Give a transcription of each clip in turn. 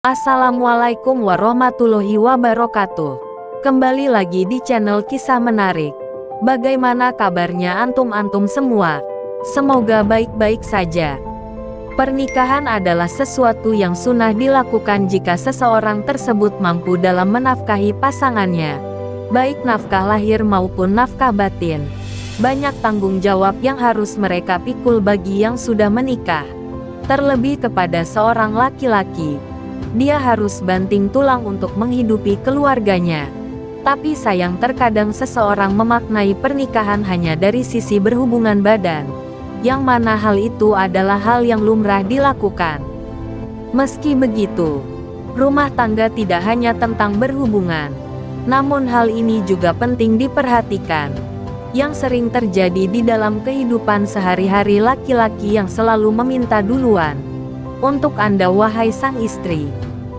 Assalamualaikum warahmatullahi wabarakatuh. Kembali lagi di channel Kisah Menarik. Bagaimana kabarnya antum-antum semua? Semoga baik-baik saja. Pernikahan adalah sesuatu yang sunnah dilakukan jika seseorang tersebut mampu dalam menafkahi pasangannya, baik nafkah lahir maupun nafkah batin. Banyak tanggung jawab yang harus mereka pikul bagi yang sudah menikah. Terlebih kepada seorang laki-laki, dia harus banting tulang untuk menghidupi keluarganya. Tapi sayang terkadang seseorang memaknai pernikahan hanya dari sisi berhubungan badan, yang mana hal itu adalah hal yang lumrah dilakukan. Meski begitu, rumah tangga tidak hanya tentang berhubungan, namun hal ini juga penting diperhatikan. Yang sering terjadi di dalam kehidupan sehari-hari laki-laki yang selalu meminta duluan. Untuk Anda wahai sang istri,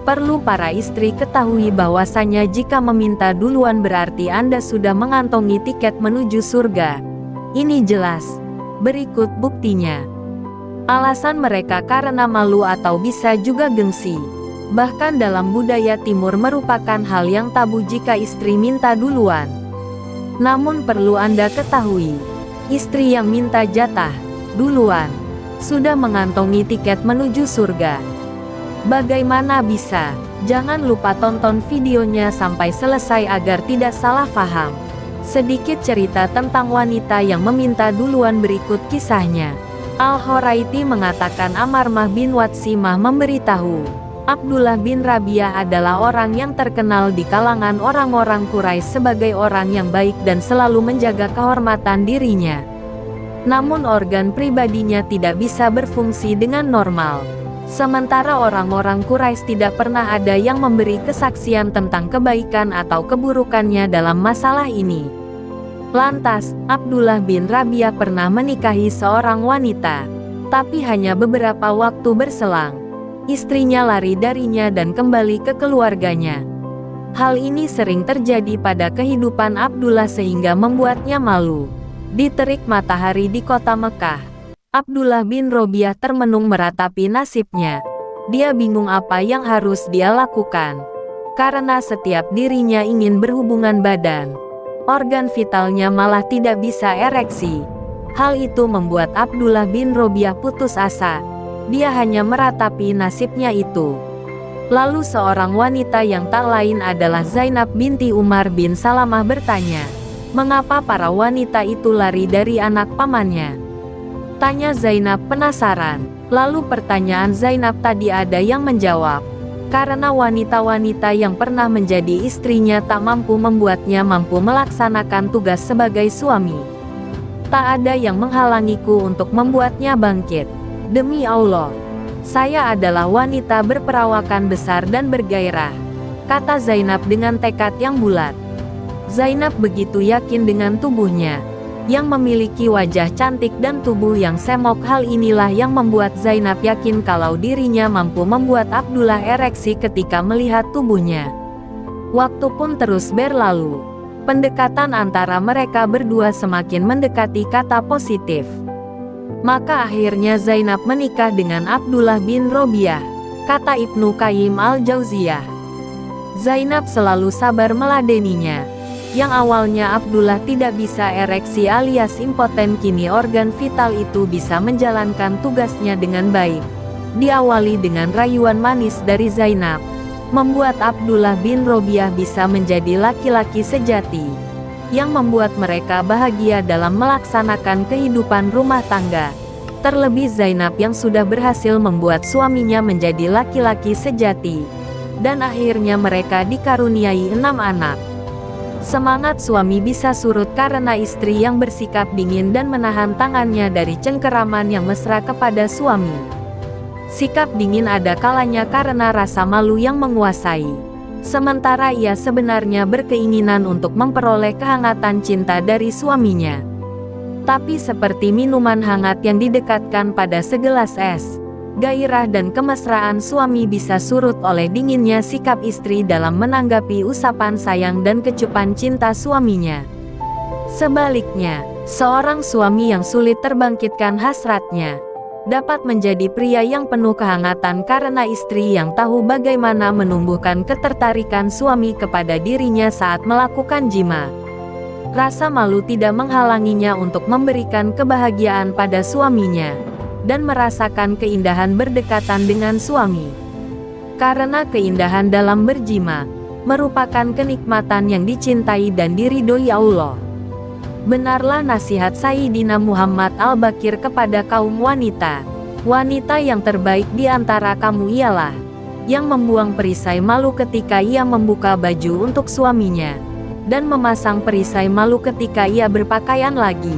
perlu para istri ketahui bahwasanya jika meminta duluan berarti Anda sudah mengantongi tiket menuju surga. Ini jelas. Berikut buktinya. Alasan mereka karena malu atau bisa juga gengsi. Bahkan dalam budaya timur merupakan hal yang tabu jika istri minta duluan. Namun perlu Anda ketahui, istri yang minta jatah duluan sudah mengantongi tiket menuju surga. Bagaimana bisa? Jangan lupa tonton videonya sampai selesai agar tidak salah paham. Sedikit cerita tentang wanita yang meminta duluan berikut kisahnya. Al-Horaiti mengatakan Amarmah bin Watsimah memberitahu, Abdullah bin Rabi'ah adalah orang yang terkenal di kalangan orang-orang Quraisy sebagai orang yang baik dan selalu menjaga kehormatan dirinya. Namun organ pribadinya tidak bisa berfungsi dengan normal. Sementara orang-orang Quraisy tidak pernah ada yang memberi kesaksian tentang kebaikan atau keburukannya dalam masalah ini. Lantas, Abdullah bin Rabi'ah pernah menikahi seorang wanita. Tapi hanya beberapa waktu berselang, istrinya lari darinya dan kembali ke keluarganya. Hal ini sering terjadi pada kehidupan Abdullah sehingga membuatnya malu. Di terik matahari di kota Mekah, Abdullah bin Rabi'ah termenung meratapi nasibnya. Dia bingung apa yang harus dia lakukan. Karena setiap dirinya ingin berhubungan badan, organ vitalnya malah tidak bisa ereksi. Hal itu membuat Abdullah bin Rabi'ah putus asa. Dia hanya meratapi nasibnya itu. Lalu seorang wanita yang tak lain adalah Zainab binti Umar bin Salamah bertanya, mengapa para wanita itu lari dari anak pamannya? Tanya Zainab penasaran. Lalu pertanyaan Zainab tadi ada yang menjawab, karena wanita-wanita yang pernah menjadi istrinya tak mampu membuatnya mampu melaksanakan tugas sebagai suami. Tak ada yang menghalangiku untuk membuatnya bangkit. Demi Allah, saya adalah wanita berperawakan besar dan bergairah, kata Zainab dengan tekad yang bulat. Zainab begitu yakin dengan tubuhnya, yang memiliki wajah cantik dan tubuh yang semok. Hal inilah yang membuat Zainab yakin kalau dirinya mampu membuat Abdullah ereksi ketika melihat tubuhnya. Waktu pun terus berlalu. Pendekatan antara mereka berdua semakin mendekati kata positif. Maka akhirnya Zainab menikah dengan Abdullah bin Rabi'ah, kata Ibnu Qayyim al-Jauziyah. Zainab selalu sabar meladeninya. Yang awalnya Abdullah tidak bisa ereksi alias impoten, kini organ vital itu bisa menjalankan tugasnya dengan baik. Diawali dengan rayuan manis dari Zainab, membuat Abdullah bin Rabi'ah bisa menjadi laki-laki sejati, yang membuat mereka bahagia dalam melaksanakan kehidupan rumah tangga. Terlebih Zainab yang sudah berhasil membuat suaminya menjadi laki-laki sejati. Dan akhirnya mereka dikaruniai 6 anak. Semangat suami bisa surut karena istri yang bersikap dingin dan menahan tangannya dari cengkeraman yang mesra kepada suami. Sikap dingin ada kalanya karena rasa malu yang menguasai. Sementara ia sebenarnya berkeinginan untuk memperoleh kehangatan cinta dari suaminya. Tapi seperti minuman hangat yang didekatkan pada segelas es, gairah dan kemesraan suami bisa surut oleh dinginnya sikap istri dalam menanggapi usapan sayang dan kecupan cinta suaminya. Sebaliknya, seorang suami yang sulit terbangkitkan hasratnya, dapat menjadi pria yang penuh kehangatan karena istri yang tahu bagaimana menumbuhkan ketertarikan suami kepada dirinya saat melakukan jima. Rasa malu tidak menghalanginya untuk memberikan kebahagiaan pada suaminya dan merasakan keindahan berdekatan dengan suami. Karena keindahan dalam berjima merupakan kenikmatan yang dicintai dan diridhoi Allah. Benarlah nasihat Sayyidina Muhammad Al-Bakir kepada kaum wanita. Wanita yang terbaik di antara kamu ialah yang membuang perisai malu ketika ia membuka baju untuk suaminya, dan memasang perisai malu ketika ia berpakaian lagi.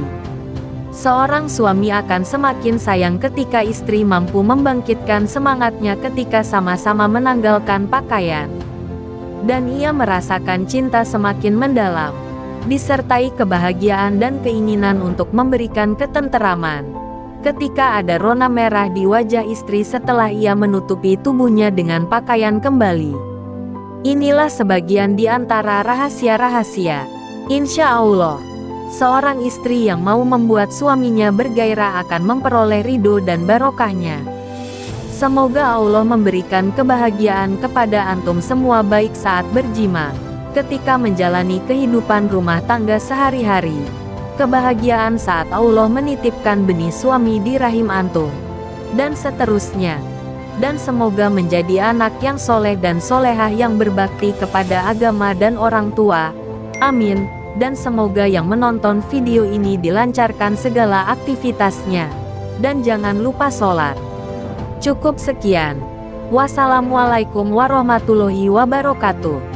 Seorang suami akan semakin sayang ketika istri mampu membangkitkan semangatnya ketika sama-sama menanggalkan pakaian. Dan ia merasakan cinta semakin mendalam, disertai kebahagiaan dan keinginan untuk memberikan ketenteraman. Ketika ada rona merah di wajah istri setelah ia menutupi tubuhnya dengan pakaian kembali. Inilah sebagian di antara rahasia-rahasia. Insya Allah, seorang istri yang mau membuat suaminya bergairah akan memperoleh ridho dan barokahnya. Semoga Allah memberikan kebahagiaan kepada antum semua baik saat berjima, ketika menjalani kehidupan rumah tangga sehari-hari, kebahagiaan saat Allah menitipkan benih suami di rahim antum, dan seterusnya. Dan semoga menjadi anak yang soleh dan solehah yang berbakti kepada agama dan orang tua. Amin. Dan semoga yang menonton video ini dilancarkan segala aktivitasnya. Dan jangan lupa sholat. Cukup sekian. Wassalamualaikum warahmatullahi wabarakatuh.